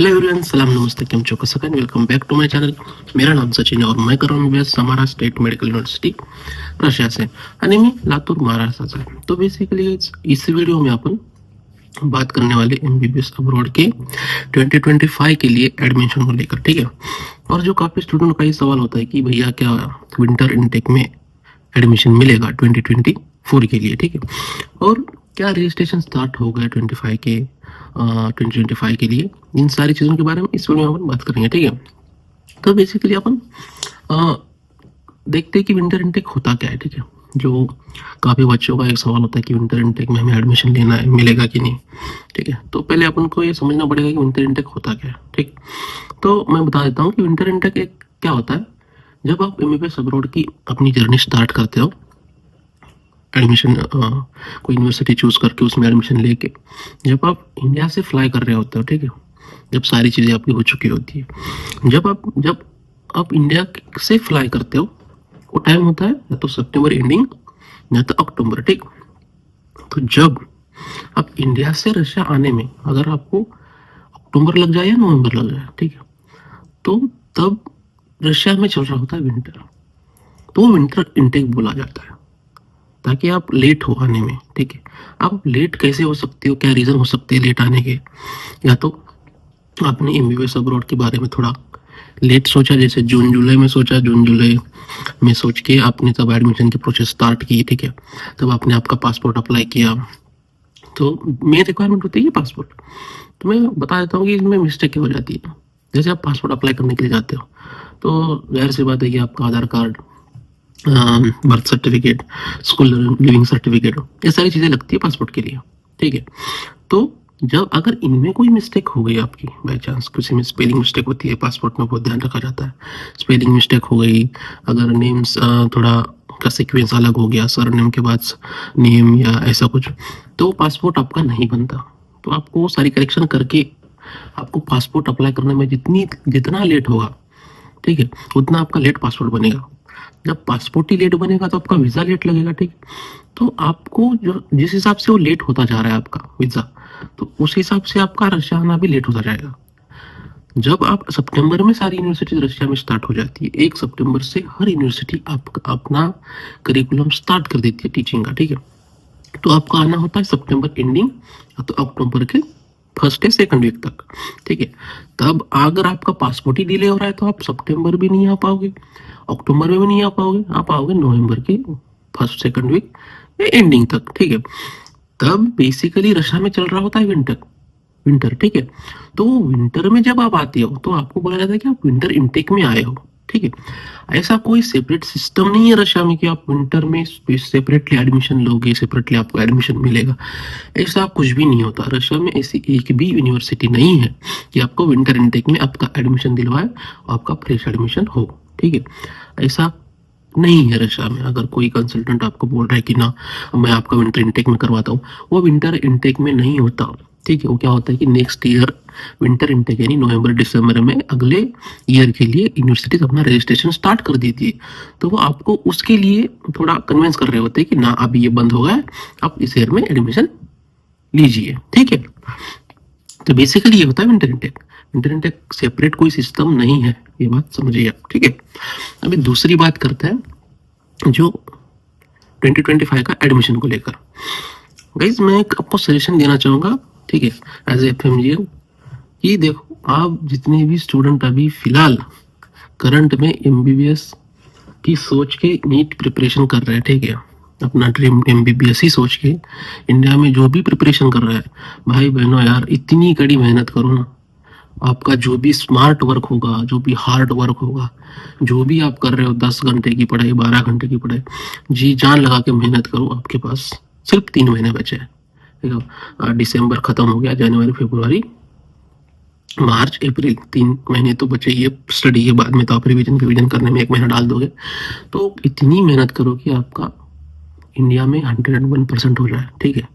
Hello everyone, सलाम नमस्ते, केम छो कसं काय? Welcome back to my channel. मेरा नाम सचिन है और मैं कर रहा हूँ अभ्यास Samara state medical university Russia से आणि मी लातूर महाराष्ट्राचा आहे. तो बेसिकली इस वीडियो में अपन बात करने वाले एमबीबीएस अब्रॉड के 2025 के लिए एडमिशन को लेकर. ठीक है. और जो काफ़ी स्टूडेंट का ये सवाल होता है कि भैया क्या विंटर इनटेक में एडमिशन मिलेगा 2024 के लिए. ठीक है. और क्या रजिस्ट्रेशन स्टार्ट हो गया 2025 के लिए. इन सारी चीज़ों के बारे में इस वीडियो में अपन बात करेंगे. ठीक है. तो बेसिकली अपन देखते हैं कि विंटर इनटेक होता क्या है. ठीक है. जो काफ़ी बच्चों का एक सवाल होता है कि विंटर इनटेक में हमें एडमिशन लेना है, मिलेगा कि नहीं. ठीक है. तो पहले अपन को ये समझना पड़ेगा कि विंटर इनटेक होता क्या है. ठीक. तो मैं बता देता हूँ कि विंटर इनटेक एक क्या होता है. जब आप एमबीबीएस अब्रॉड की अपनी जर्नी स्टार्ट करते हो, एडमिशन कोई यूनिवर्सिटी चूज करके उसमें एडमिशन लेके जब आप इंडिया से फ्लाई कर रहे होते हो. ठीक है. जब सारी चीज़ें आपकी हो चुकी होती है, जब आप इंडिया से फ्लाई करते हो, वो टाइम होता है या तो सितंबर एंडिंग या तो अक्टूबर. ठीक. तो जब आप इंडिया से रशिया आने में अगर आपको अक्टूबर लग जाए या नवंबर लग जाए, ठीक है, तो तब रशिया में चल रहा होता है विंटर. तो विंटर इनटेक बोला जाता है, ताकि आप लेट हो आने में. ठीक है. आप लेट कैसे हो सकते हो, क्या रीज़न हो सकते हैं लेट आने के. या तो आपने एमबीबीएस अब्रॉड के बारे में थोड़ा लेट सोचा, जैसे जून जुलाई में सोचा, जून जुलाई में सोच के आपने तब एडमिशन की प्रोसेस स्टार्ट की. ठीक है. तब आपने आपका पासपोर्ट अप्लाई किया. तो मेन रिक्वायरमेंट होती है पासपोर्ट. तो मैं बता देता हूँ कि इसमें मिस्टेक क्या हो जाती है. जैसे आप पासपोर्ट अप्लाई करने के लिए जाते हो, तो जाहिर सी बात है कि आपका Aadhaar card, birth certificate, school leaving certificate, ये सारी चीज़ें लगती है पासपोर्ट के लिए. ठीक है. तो जब अगर इनमें कोई मिस्टेक हो गई आपकी, बाई चांस किसी में स्पेलिंग मिस्टेक होती है, पासपोर्ट में बहुत ध्यान रखा जाता है. स्पेलिंग मिस्टेक हो गई, अगर नेम्स थोड़ा का सीक्वेंस अलग हो गया, सरनेम के बाद नेम या ऐसा कुछ, तो पासपोर्ट आपका नहीं बनता. तो आपको सारी करेक्शन करके आपको पासपोर्ट अप्लाई करने में जितना लेट होगा, ठीक है, उतना आपका लेट पासपोर्ट बनेगा. जब पासपोर्ट ही लेट बनेगा तो आपका वीज़ा लेट लगेगा. ठीक. तो आपको जो जिस हिसाब से वो लेट होता जा रहा है आपका वीज़ा, तो उस हिसाब से आपका रशिया आना भी लेट होता जाएगा. जब आप सितंबर में सारी यूनिवर्सिटी रशिया में स्टार्ट हो जाती है, 1 सितंबर से हर यूनिवर्सिटी अपना करिकुलम स्टार्ट कर देती है टीचिंग का. ठीक है. तो आपका आना होता है सितंबर एंडिंग या तो अक्टूबर के फर्स्ट या सेकंड वीक तक. ठीक है. तब अगर आपका पासपोर्ट ही डिले हो रहा है तो आप सितंबर भी नहीं आ पाओगे, अक्टूबर में भी नहीं आ पाओगे, आप आओगे नवंबर के फर्स्ट सेकंड वीक या एंडिंग तक. ठीक है. तब बेसिकली रशिया में चल रहा होता है विंटर. ठीक है. तो विंटर में जब आप आते हो तो आपको बोला जाता है कि आप विंटर इनटेक में आए हो. ठीक है. ऐसा कोई सेपरेट सिस्टम नहीं है रशिया में कि आप विंटर में सेपरेटली एडमिशन लोगे, सेपरेटली आपको एडमिशन मिलेगा. ऐसा कुछ भी नहीं होता. रशिया में ऐसी एक भी यूनिवर्सिटी नहीं है कि आपको विंटर इनटेक में आपका एडमिशन दिलवाए और आपका फ्रेश एडमिशन हो. ठीक है. ऐसा नहीं है रशिया में. अगर कोई कंसल्टेंट आपको बोल रहा है कि ना मैं आपका विंटर इनटेक में करवाता हूँ, वो विंटर इनटेक में नहीं होता. ठीक है. वो क्या होता है कि नेक्स्ट ईयर विंटर इनटेक यानी नवंबर दिसंबर में अगले ईयर के लिए यूनिवर्सिटीज अपना रजिस्ट्रेशन स्टार्ट कर देती है. तो वो आपको उसके लिए थोड़ा कन्विंस कर रहे होते हैं कि ना अभी ये बंद हो गया है, आप इस ईयर में एडमिशन लीजिए. ठीक है. तो बेसिकली ये होता है winter intake. Winter intake separate कोई सिस्टम नहीं है, ये बात समझिए आप. ठीक है. अभी दूसरी बात करते हैं जो 2025 का एडमिशन को लेकर. गाइज मैं एक आपको सजेशन देना चाहूँगा. ठीक है. एज ए FMGN कि देखो, आप जितने भी स्टूडेंट अभी फिलहाल करंट में MBBS की सोच के नीट प्रिपरेशन कर रहे हैं, ठीक है, अपना ड्रीम MBBS ही सोच के इंडिया में जो भी प्रिपरेशन कर रहा है, भाई बहनों यार इतनी कड़ी मेहनत करो ना. आपका जो भी स्मार्ट वर्क होगा, जो भी हार्ड वर्क होगा, जो भी आप कर रहे हो, 10 घंटे की पढ़ाई, 12 घंटे की पढ़ाई, जी जान लगा के मेहनत करो. आपके पास सिर्फ 3 महीने बचे हैं. ठीक है. दिसंबर खत्म हो गया, जनवरी फरवरी मार्च अप्रैल 3 महीने तो बचे ये स्टडी के. बाद में तो आप रिवीजन करने में 1 महीना डाल दोगे. तो इतनी मेहनत करो कि आपका इंडिया में 101% हो जाए. ठीक है.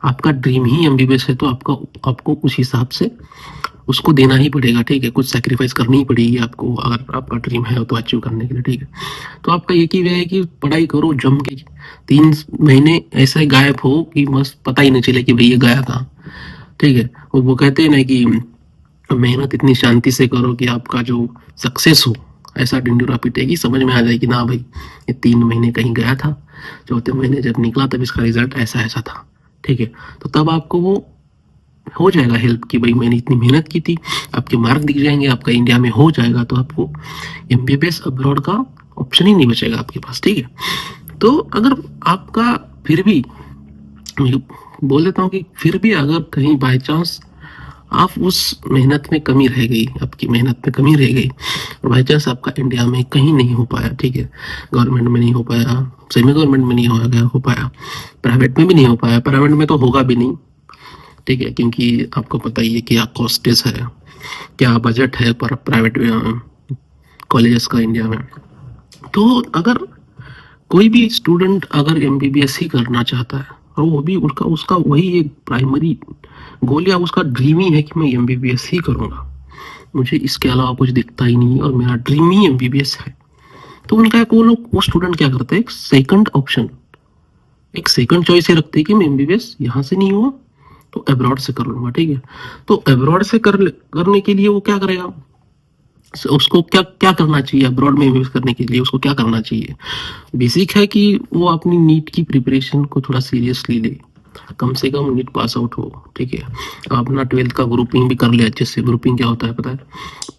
आपका ड्रीम ही MBBS है तो आपको उस हिसाब से उसको देना ही पड़ेगा. ठीक है. कुछ सेक्रीफाइस करनी ही पड़ेगी आपको अगर आपका ड्रीम है तो अचीव करने के लिए. ठीक है. तो आपका एक ही वे है कि पढ़ाई करो जम के. 3 महीने ऐसे गायब हो कि बस पता ही नहीं चले कि भाई ये गया कहाँ. ठीक है. वो कहते हैं ना कि मेहनत इतनी शांति से करो कि आपका जो सक्सेस हो, ऐसा ढिंढोरा पीटेगी, समझ में आ जाएगी ना भाई ये 3 महीने कहीं गया था, चौथे महीने जब निकला तब इसका रिजल्ट ऐसा ऐसा था, ठीक है। तो तब आपको वो हो जाएगा हेल्प कि भाई मैंने इतनी मेहनत की थी, आपके मार्क दिख जाएंगे, आपका इंडिया में हो जाएगा, तो आपको एमबीबीएस अब्रॉड का ऑप्शन ही नहीं बचेगा आपके पास, ठीक है। तो अगर आपका फिर भी, मैं बोल देता हूँ कि फिर भी अगर कहीं बाय चांस आप उस मेहनत में कमी रह गई, आपकी मेहनत में कमी रह गई और बाई चांस आपका इंडिया में कहीं नहीं हो पाया, ठीक है, गवर्नमेंट में नहीं हो पाया, सेमी गवर्नमेंट में नहीं हो पाया, प्राइवेट में भी नहीं हो पाया, प्राइवेट में तो होगा भी नहीं, ठीक है, क्योंकि आपको पता ही है क्या कॉस्टेस है, क्या बजट है पर प्राइवेट कॉलेजेस का इंडिया में। तो अगर कोई भी स्टूडेंट अगर एमबीबीएस ही करना चाहता है और वो भी उसका वही एक प्राइमरी गोल या उसका ड्रीम ही है कि मैं एमबीबीएस ही करूँगा, मुझे इसके अलावा कुछ दिखता ही नहीं और मेरा ड्रीम ही एमबीबीएस है, तो उनका वो स्टूडेंट क्या करते हैं, एक सेकंड ऑप्शन, एक सेकंड चॉइस ये रखते हैं कि मैं एमबीबीएस यहाँ से नहीं हुआ तो अब्रॉड से कर लूंगा, ठीक है। तो अब्रॉड से करने के लिए वो क्या करेगा, उसको क्या क्या करना चाहिए, अब्रॉड में एमबीबीएस करने के लिए उसको क्या करना चाहिए। बेसिक है कि वो अपनी नीट की प्रिपरेशन को थोड़ा सीरियसली ले, कम से कम नीट पास आउट हो, ठीक है। अपना 12th का ग्रुपिंग भी कर ले अच्छे से। ग्रुपिंग क्या होता है पता है,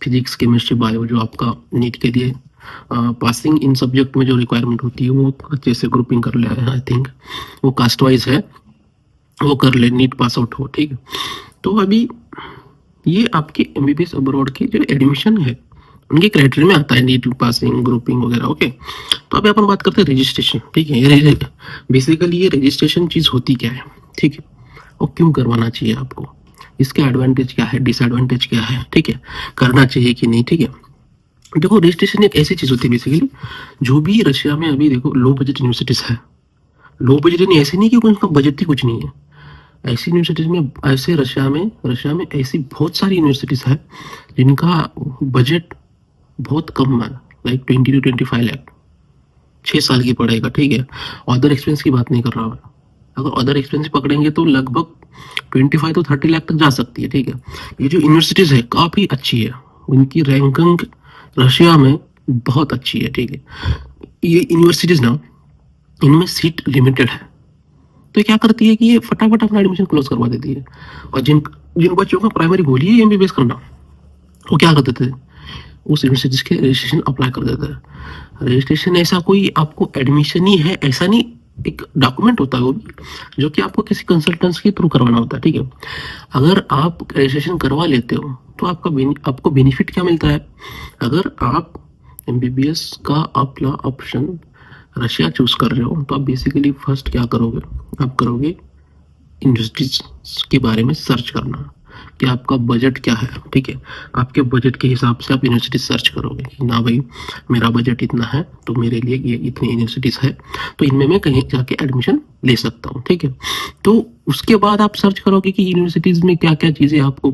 फिजिक्स केमिस्ट्री बायो, जो आपका नीट के लिए पासिंग इन सब्जेक्ट में जो रिक्वायरमेंट होती है वो अच्छे से ग्रुपिंग कर ले। आई थिंक वो कास्ट वाइज है, वो कर ले, नीट पास आउट हो, ठीक है। तो अभी ये आपके एमबीबीएस अब्रॉड की जो एडमिशन है उनके क्राइटेरिया में आता है, नीट पासिंग ग्रुपिंग वगैरह, ओके। तो अभी अपन बात करते हैं रजिस्ट्रेशन, ठीक है। ये बेसिकली ये रजिस्ट्रेशन चीज़ होती क्या है, ठीक है, और क्यों करवाना चाहिए आपको, इसके एडवांटेज क्या है, डिसएडवांटेज क्या है, ठीक है, करना चाहिए कि नहीं, ठीक है। देखो रजिस्ट्रेशन एक ऐसी चीज़ होती है बेसिकली, जो भी रशिया में अभी देखो लो बजट यूनिवर्सिटीज़ है, लो बजट नहीं ऐसे नहीं कि उनका बजट ही कुछ नहीं है, ऐसी यूनिवर्सिटीज़ में, ऐसे रशिया में ऐसी बहुत सारी यूनिवर्सिटीज़ है जिनका बजट बहुत कम है, लाइक 20 to 25 लाख 6 साल की पढ़ाई का, ठीक है। अदर एक्सपेंस की बात नहीं कर रहा मैं, अगर अदर एक्सपेंस पकड़ेंगे तो लगभग 25 to 30 लाख तक जा सकती है, ठीक है। ये जो यूनिवर्सिटीज़ है काफ़ी अच्छी है, उनकी रैंकिंग रशिया में बहुत अच्छी है, ठीक है। ये यूनिवर्सिटीज़ ना, इनमें सीट लिमिटेड है, तो क्या करती है कि ये फटाफट अपना एडमिशन क्लोज करवा देती है। और जिन जिन बच्चों का प्राइमरी गोल ही एमबीबीएस करना, वो क्या कर देते हैं, उस यूनिवर्सिटीज के रजिस्ट्रेशन अप्लाई कर देता है। रजिस्ट्रेशन ऐसा कोई आपको एडमिशन ही है ऐसा नहीं, एक डॉक्यूमेंट होता है वो भी, जो कि आपको किसी कंसल्टेंट्स के थ्रू करवाना होता है, ठीक है। अगर आप रजिस्ट्रेशन करवा लेते हो तो आपको बेनिफिट क्या मिलता है, अगर आप एमबीबीएस का अपना ऑप्शन रशिया चूज कर रहे हो तो आप बेसिकली फर्स्ट क्या करोगे, आप करोगे यूनिवर्सिटीज के बारे में सर्च करना कि आपका बजट क्या है, ठीक है। आपके बजट के हिसाब से आप यूनिवर्सिटी सर्च करोगे कि ना भाई मेरा बजट इतना है तो मेरे लिए ये इतनी यूनिवर्सिटीज़ है, तो इनमें मैं कहीं जाके एडमिशन ले सकता हूँ, ठीक है। तो उसके बाद आप सर्च करोगे कि यूनिवर्सिटीज़ में क्या क्या चीज़ें आपको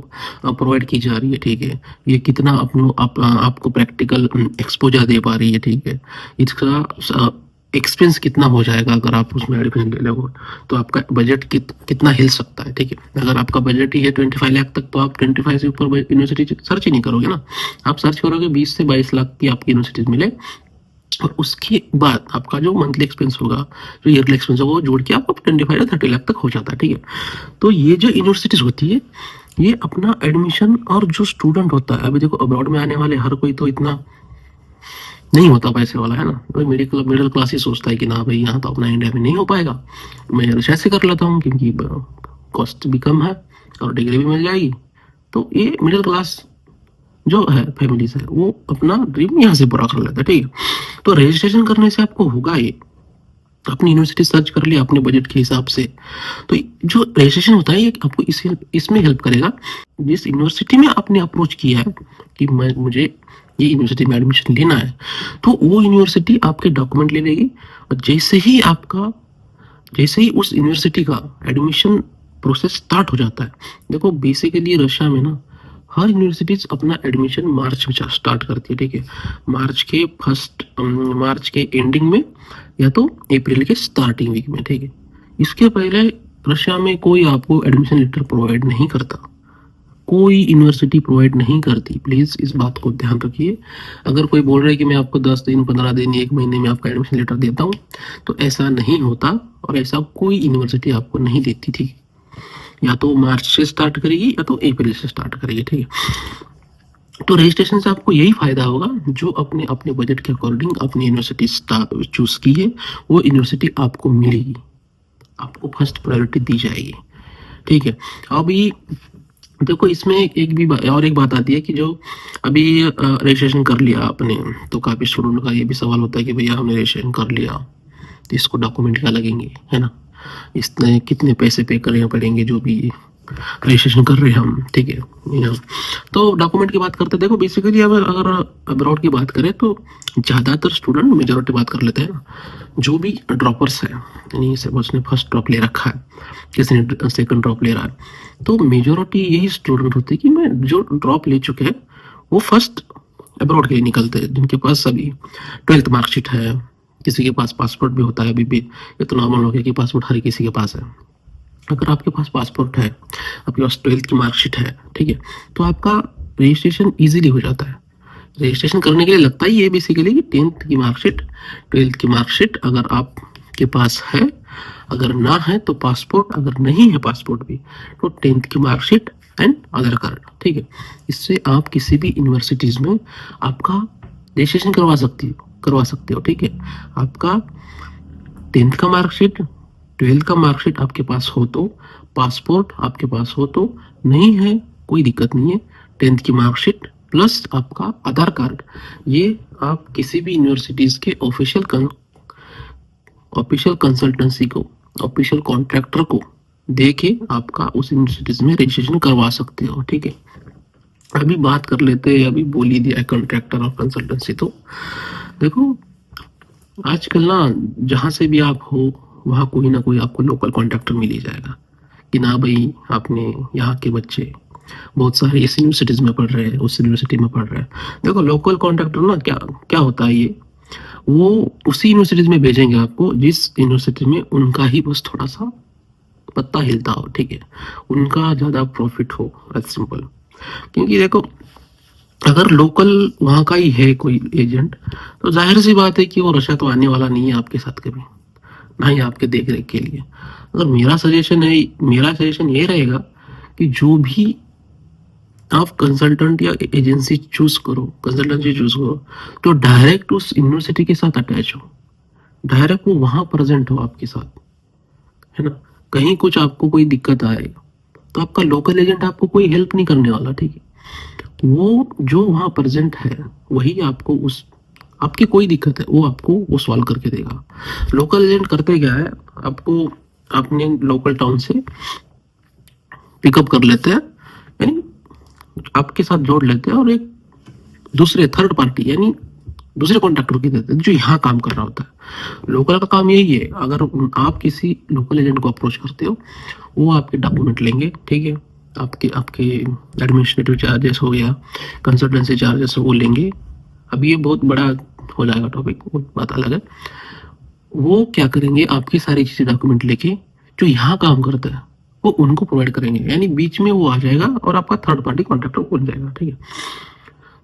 प्रोवाइड की जा रही है, ठीक है, ये कितना आपको प्रैक्टिकल एक्सपोजर दे पा रही है, ठीक है, इसका एक्सपेंस कितना हो जाएगा अगर आप उसमें एडमिशन ले लोगे, तो आपका बजट कितना हिल सकता है, ठीक है। अगर आपका बजट ही है 25 लाख तक तो आप 25 से ऊपर यूनिवर्सिटी सर्च ही नहीं करोगे ना, आप सर्च करोगे 20 से 22 लाख की आपकी यूनिवर्सिटीज मिले, और उसके बाद आपका जो मंथली एक्सपेंस होगा, जो ईयरली एक्सपेंस होगा, वो जोड़ के आपको 25 से 30 लाख तक हो जाता है, ठीक है। तो ये जो यूनिवर्सिटीज होती है ये अपना एडमिशन, और जो स्टूडेंट होता है, अभी देखो अब्रॉड में आने वाले हर कोई तो इतना नहीं होता पैसे वाला है ना, तो मिडिल क्लास ही सोचता है कि ना भाई यहाँ तो अपना इंडिया में नहीं हो पाएगा, मैं रशिया से कर लेता हूँ क्योंकि कॉस्ट भी कम है और डिग्री भी मिल जाएगी। तो ये मिडिल क्लास जो है फैमिलीज है वो अपना ड्रीम यहाँ से पूरा कर लेता है, ठीक है। तो रजिस्ट्रेशन करने से आपको होगा ये, अपनी यूनिवर्सिटी सर्च कर लिया अपने बजट के हिसाब से, तो जो रजिस्ट्रेशन होता है ये आपको इसमें हेल्प करेगा। जिस यूनिवर्सिटी में आपने अप्रोच किया है कि मुझे ये यूनिवर्सिटी में एडमिशन लेना है, तो वो यूनिवर्सिटी आपके डॉक्यूमेंट ले लेगी, और जैसे ही उस यूनिवर्सिटी का एडमिशन प्रोसेस स्टार्ट हो जाता है, देखो बेसिकली रशिया में ना हर यूनिवर्सिटीज अपना एडमिशन मार्च में स्टार्ट करती है, ठीक है, मार्च के एंडिंग में या तो अप्रैल के स्टार्टिंग वीक में, ठीक है। इसके पहले रशिया में कोई आपको एडमिशन लेटर प्रोवाइड नहीं करता, कोई यूनिवर्सिटी प्रोवाइड नहीं करती। प्लीज़ इस बात को ध्यान रखिए। अगर कोई बोल रहा है कि मैं आपको 10 दिन, 15 दिन, 1 महीने में आपका एडमिशन लेटर देता हूँ, तो ऐसा नहीं होता और ऐसा कोई यूनिवर्सिटी आपको नहीं देती थी। या तो मार्च से स्टार्ट करेगी या तो अप्रैल से स्टार्ट करेगी, ठीक है। तो रजिस्ट्रेशन से आपको यही फायदा होगा, जो अपने अपने बजट के अकॉर्डिंग अपनी यूनिवर्सिटी चूज की है वो यूनिवर्सिटी आपको मिलेगी, आपको फर्स्ट प्रायोरिटी दी जाएगी, ठीक है। अभी देखो इसमें एक भी और एक बात आती है कि जो अभी रजिस्ट्रेशन कर लिया आपने, तो काफ़ी स्टूडेंट का ये भी सवाल होता है कि भैया हमने रजिस्ट्रेशन कर लिया तो इसको डॉक्यूमेंट क्या लगेंगे, है ना, इसने कितने पैसे पे करने पड़ेंगे जो भी रजिस्ट्रेशन कर रहे हैं हम, ठीक है। तो डॉक्यूमेंट की बात करते हैं। देखो बेसिकली अगर अब्रॉड की बात करें तो ज़्यादातर स्टूडेंट, मेजोरिटी बात कर लेते हैं ना, जो भी ड्रॉपर्स है, यानी सपोज उसने फर्स्ट ड्रॉप ले रखा है, किसी ने सेकंड ड्रॉप ले रहा है, तो मेजोरिटी यही स्टूडेंट होते हैं कि मैं जो ड्रॉप ले चुके हैं वो फर्स्ट अब्रॉड के लिए निकलते हैं, जिनके पास अभी 12th मार्कशीट है, किसी के पास पासपोर्ट भी होता है। अभी भी ये तो नॉर्मल हो गया कि पासपोर्ट हर किसी के पास है। अगर आपके पास पासपोर्ट है, आपके पास 12th की मार्कशीट है, ठीक है, तो आपका रजिस्ट्रेशन इजीली हो जाता है। रजिस्ट्रेशन करने के लिए लगता ही है बेसिकली कि 10th की मार्कशीट, 12th की मार्कशीट अगर आपके पास है, अगर ना है तो पासपोर्ट, अगर नहीं है पासपोर्ट भी तो 10th की मार्कशीट एंड आधार कार्ड, ठीक है। इससे आप किसी भी यूनिवर्सिटीज़ में आपका रजिस्ट्रेशन करवा सकते हो, ठीक है। आपका 10th का मार्कशीट, 12th का मार्कशीट आपके पास हो तो, पासपोर्ट आपके पास हो तो, नहीं है कोई दिक्कत नहीं है, 10th की मार्कशीट प्लस आपका आधार कार्ड, ये आप किसी भी यूनिवर्सिटीज़ के ऑफिशियल कंसल्टेंसी को, ऑफिशियल कॉन्ट्रैक्टर को दे के आपका उस यूनिवर्सिटीज़ में रजिस्ट्रेशन करवा सकते हो, ठीक है। अभी बात कर लेते हैं, अभी बोल ही दिया कॉन्ट्रैक्टर और कंसल्टेंसी, तो देखो आजकल ना जहाँ से भी आप हो वहाँ कोई ना कोई आपको लोकल कॉन्ट्रैक्टर मिल ही जाएगा कि ना भाई आपने यहाँ के बच्चे बहुत सारे इस यूनिवर्सिटीज़ में पढ़ रहे हैं, उस यूनिवर्सिटी में पढ़ रहे हैं। देखो लोकल कॉन्ट्रैक्टर ना क्या क्या होता है, ये वो उसी यूनिवर्सिटीज़ में भेजेंगे आपको जिस यूनिवर्सिटी में उनका ही बस थोड़ा सा पत्ता हिलता हो, ठीक है, उनका ज़्यादा प्रॉफिट हो, एज सिंपल। क्योंकि देखो अगर लोकल वहाँ का ही है कोई एजेंट, तो जाहिर सी बात है कि वो रशिया तो आने वाला नहीं है आपके साथ कभी, ना ही आपके देख रेख के लिए। अगर मेरा सजेशन ये रहेगा कि जो भी आप कंसल्टेंसी चूज करो, तो डायरेक्ट उस यूनिवर्सिटी के साथ अटैच हो, डायरेक्ट वो वहाँ प्रेजेंट हो आपके साथ, है ना। कहीं कुछ आपको कोई दिक्कत आए तो आपका लोकल एजेंट आपको कोई हेल्प नहीं करने वाला, ठीक है। वो जो वहाँ प्रेजेंट है वही आपको उस आपकी कोई दिक्कत है वो आपको वो सॉल्व करके देगा। लोकल एजेंट करते क्या है, आपको अपने लोकल टाउन से पिकअप कर लेते हैं, यानी आपके साथ जोड़ लेते हैं और एक दूसरे थर्ड पार्टी यानी दूसरे कॉन्ट्रैक्टर की देते हैं जो यहाँ काम कर रहा होता है। लोकल का काम यही है, अगर आप किसी लोकल एजेंट को अप्रोच करते हो वो आपके डॉक्यूमेंट लेंगे, ठीक है, आपके एडमिनिस्ट्रेटिव चार्जेस हो गया, कंसल्टेंसी चार्जेस वो लेंगे। अभी ये बहुत बड़ा हो जाएगा टॉपिक, वो बात अलग है। वो क्या करेंगे, आपकी सारी चीज़ें डॉक्यूमेंट लेके जो यहाँ काम करता है वो उनको प्रोवाइड करेंगे, यानी बीच में वो आ जाएगा और आपका थर्ड पार्टी कॉन्ट्रैक्टर बन जाएगा, ठीक है।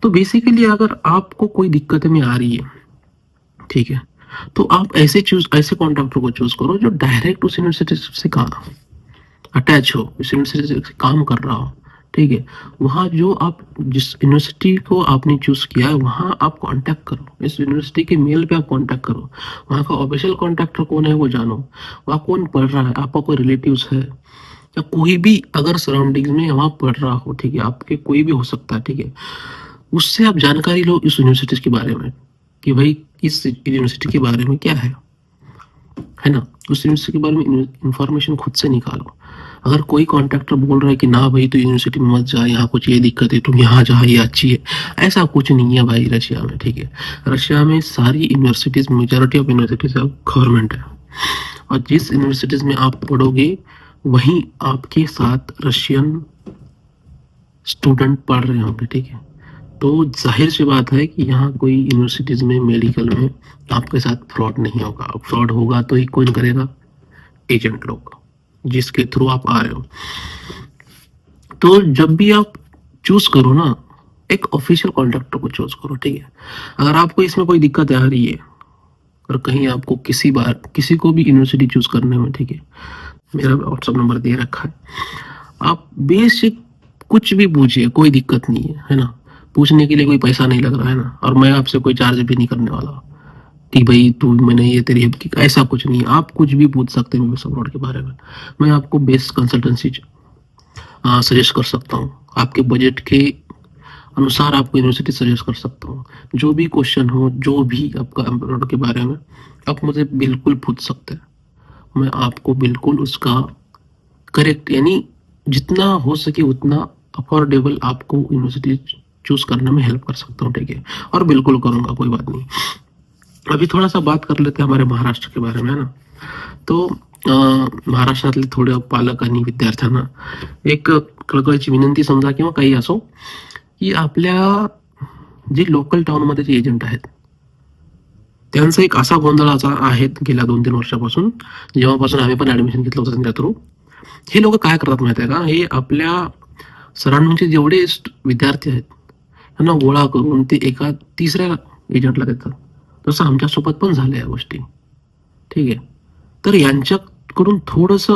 तो बेसिकली अगर आपको कोई दिक्कत में आ रही है, ठीक है, तो आप ऐसे कॉन्ट्रैक्टर को चूज करो जो डायरेक्ट उस यूनिवर्सिटी से अटैच हो, उस यूनिवर्सिटी से काम कर रहा हो, ठीक है। वहाँ जो आप जिस यूनिवर्सिटी को आपने चूज किया है वहाँ आप कांटेक्ट करो, इस यूनिवर्सिटी के मेल पे आप कांटेक्ट करो, वहाँ का ऑफिशियल कॉन्ट्रैक्टर कौन है वो जानो, वहाँ कौन पढ़ रहा है, आपका कोई रिलेटिव्स है या कोई भी अगर सराउंडिंग्स में वहाँ पढ़ रहा हो, ठीक है, आपके कोई भी हो सकता है, ठीक है, उससे आप जानकारी लो इस यूनिवर्सिटी के बारे में कि भाई इस यूनिवर्सिटी के बारे में क्या है ना, उस यूनिवर्सिटी के बारे में इंफॉर्मेशन खुद से निकालो। अगर कोई कॉन्ट्रैक्टर बोल रहा है कि ना भाई तो यूनिवर्सिटी में मत जा, यहाँ कुछ ये दिक्कत है, तुम यहाँ जा, ये अच्छी है, ऐसा कुछ नहीं है भाई रशिया में, ठीक है। रशिया में सारी universities, majority of universities government है और जिस यूनिवर्सिटीज़ में आप पढ़ोगे वहीं आपके साथ रशियन स्टूडेंट पढ़ रहे होंगे, ठीक है। तो जाहिर सी बात है कि यहाँ कोई यूनिवर्सिटीज़ में मेडिकल में आपके साथ फ्रॉड नहीं होगा। फ्रॉड होगा तो ही कौन करेगा, एजेंट लोग जिसके थ्रू आप आ रहे हो। तो जब भी आप चूज करो ना, एक ऑफिशियल कॉन्ट्रैक्टर को चूज करो, ठीक है। अगर आपको इसमें कोई दिक्कत आ रही है और कहीं आपको किसी को भी यूनिवर्सिटी चूज करने में, ठीक है, मेरा व्हाट्सअप नंबर दे रखा है, आप बेसिक कुछ भी पूछिए, कोई दिक्कत नहीं है ना। पूछने के लिए कोई पैसा नहीं लग रहा है ना, और मैं आपसे कोई चार्ज भी नहीं करने वाला कि भाई तू मैंने ये तेरी हेल्प की, ऐसा कुछ नहीं है। आप कुछ भी पूछ सकते हैं मेरे अब्रॉड के बारे में, मैं आपको बेस्ट कंसल्टेंसी सजेस्ट कर सकता हूँ। आपके बजट के अनुसार आपको यूनिवर्सिटी सजेस्ट कर सकता हूँ। जो भी क्वेश्चन हो, जो भी आपका अब्रॉड के बारे में, आप मुझे बिल्कुल पूछ सकते हैं। मैं आपको बिल्कुल उसका करेक्ट, यानी जितना हो सके उतना अफोर्डेबल आपको यूनिवर्सिटी चूज करने में हेल्प कर सकता हूँ, ठीक है। और बिल्कुल करूँगा, कोई बात नहीं। अभी थोड़ा सा बात कर लेते हैं हमारे महाराष्ट्र के बारे में, है ना। तो महाराष्ट्रातले थोड्या पालक आणि विद्यार्थ्यांना एक कळकळीची विनंती समजा किंवा काही असो, की आपल्या जे लोकल टाउनमध्ये जे एजंट आहेत त्यांचा एक असा गोंधळाचा आहे गेल्या 2-3 वर्षापासून, जेव्हापासून आम्ही पण ऍडमिशन घेतलं होतं त्यांच्या थ्रू। हे लोक काय करतात माहिती आहे का, हे आपल्या सरांचे जेवढे विद्यार्थी आहेत त्यांना गोळा करून ते एका तिसऱ्या एजंटला देतात। तसं आमच्यासोबत पण झालं या गोष्टी, ठीक आहे। तर यांच्याकडून थोडस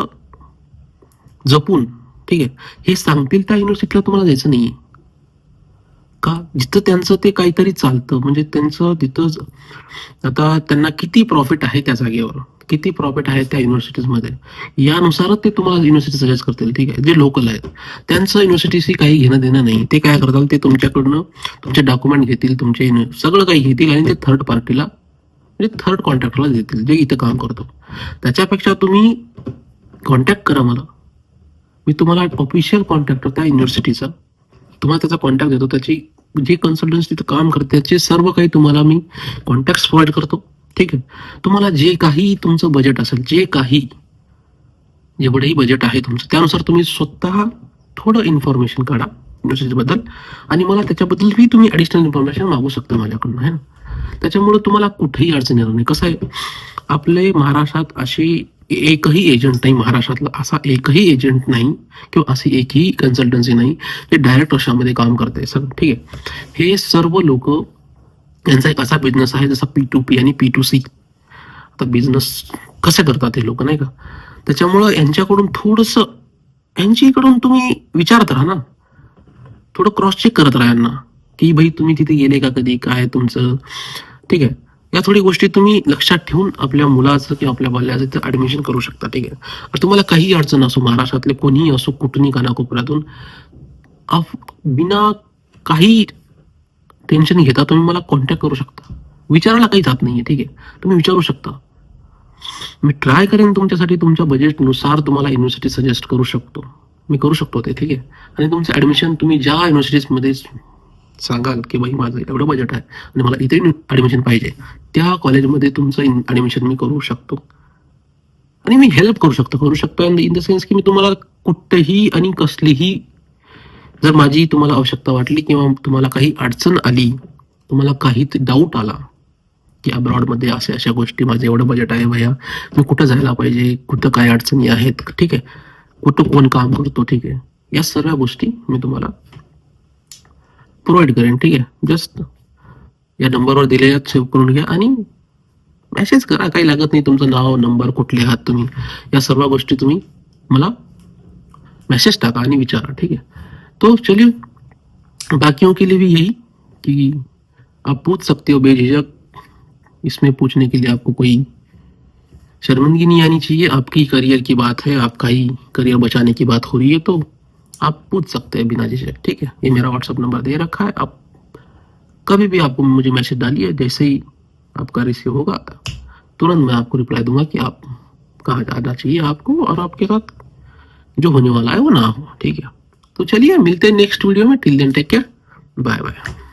जपून, ठीक आहे, हे सांगतील त्या युनिव्हर्सिटीला तुम्हाला द्यायचं नाहीये का, जिथं त्यांचं ते काहीतरी चालतं, म्हणजे त्यांचं तिथं आता त्यांना किती प्रॉफिट आहे त्या जागेवर, किती प्रॉफिट आहे त्या युनिव्हर्सिटीजमध्ये, यानुसारच ते तुम्हाला युनिव्हर्सिटी सजेस्ट करतील, ठीक आहे। जे लोकल आहेत त्यांचं युनिव्हर्सिटीशी काही घेणं देणं नाही। ते काय करतात, ते तुमच्याकडनं तुमचे डॉक्युमेंट घेतील, तुमचे सगळं काही घेतील आणि ते थर्ड पार्टीला, म्हणजे थर्ड कॉन्ट्रॅक्टरला देतील, जे इथं काम करतो। त्याच्यापेक्षा तुम्ही कॉन्टॅक्ट करा मला, मी तुम्हाला ऑफिशियल कॉन्ट्रॅक्टर त्या युनिव्हर्सिटीचा तुम्हाला त्याचा कॉन्टॅक्ट देतो, त्याची जे कन्सल्टन्सी तिथं काम करते त्याचे सर्व काही तुम्हाला मी कॉन्टॅक्ट प्रोव्हाइड करतो, ठीक आहे। तुम्हाला जे काही तुमचं बजेट असेल, जे काही जेवढेही बजेट आहे तुमचं, त्यानुसार तुम्ही स्वतः थोडं इन्फॉर्मेशन काढा युनिव्हर्सिटीबद्दल, आणि मला त्याच्याबद्दलही तुम्ही ॲडिशनल इन्फॉर्मेशन मागू शकता माझ्याकडनं, आहे ना। त्याच्यामुळे तुम्हाला कुठेही अडचण येणार नाही। कसं आहे, आपले महाराष्ट्रात अशी एकही एजंट नाही, महाराष्ट्रातला असा एकही एजंट नाही किंवा अशी एकही कन्सल्टन्सी नाही जे डायरेक्ट रशियामध्ये काम करते सर, ठीक आहे। हे सर्व लोक, यांचा एक असा बिझनेस आहे जसा P2P आणि P2C। आता बिझनेस कसे करतात हे लोक, नाही का। त्याच्यामुळं यांच्याकडून थोडंसं, यांच्याकडून तुम्ही विचारत राहा ना, थोडं क्रॉस चेक करत राहा यांना, की भाई तुम्ही तिथे गेले का कधी, काय तुमचं, ठीक आहे। या थोडी गोष्टी तुम्ही लक्षात ठेवून आपल्या मुलाचं किंवा आपल्या बाल्याचं तिथे ऍडमिशन करू शकता, ठीक आहे। और तुम्हाला काही अडचण असो, महाराष्ट्रातले कोणीही असो, कुठूनही कानाकोपऱ्यातून, बिना काही टेन्शन घेता तुम्ही मला कॉन्टॅक्ट करू शकता। विचारायला काही जात नाहीये, ठीक आहे, तुम्ही विचारू शकता। मी ट्राय करेन तुमच्यासाठी, तुमच्या बजेटनुसार तुम्हाला युनिव्हर्सिटी सजेस्ट करू शकतो, मी करू शकतो ते, ठीक आहे। आणि तुमचं ऍडमिशन तुम्ही ज्या युनिव्हर्सिटीजमध्ये सांगाल की भाई माझं एवढं बजेट आहे आणि मला इथे ऍडमिशन पाहिजे, त्या कॉलेजमध्ये तुमचं ऍडमिशन मी करू शकतो आणि मी हेल्प करू शकतो इन द सेन्स की मी तुम्हाला कुठेही आणि कसलीही, जर माझी तुम्हाला आवश्यकता वाटली किंवा तुम्हाला काही अडचण आली, तुम्हाला काही डाऊट आला की अब्रॉडमध्ये अशा अशा गोष्टी, माझं एवढं बजेट आहे भैया, मी कुठं जायला पाहिजे, कुठं काय अडचणी आहेत, ठीक आहे, कुठं कोण काम करतो, ठीक आहे, या सर्व गोष्टी मी तुम्हाला प्रोव्हाइड करेन, ठीक आहे। जस्ट या नंबरवर दिलेल्या सेव्ह करून घ्या आणि मेसेज करा, काही लागत नाही, तुमचं नाव, नंबर, कुठले आहात तुम्ही, या सर्व गोष्टी तुम्ही मला मैसेज टाका आणि विचारा, ठीक है। तो चलिए, बाकियों के लिए भी यही कि आप पूछ सकते हो बेझिझक, इसमें पूछने के लिए आपको कोई शर्मिंदगी नहीं आनी चाहिए। आपकी करियर की बात है, आपका ही करियर बचाने की बात हो रही है, तो आप पूछ सकते हैं बिना झिझक, ठीक है। ये मेरा व्हाट्सअप नंबर दे रखा है, आप कभी भी आपको मुझे मैसेज डालिए, जैसे ही आपका रिसीव होगा तुरंत मैं आपको रिप्लाई दूंगा कि आप कहाँ जाना चाहिए आपको और आपके साथ जो होने वाला है वो ना हो, ठीक है। तो चलिए मिलते हैं नेक्स्ट वीडियो में, till then take care, bye bye.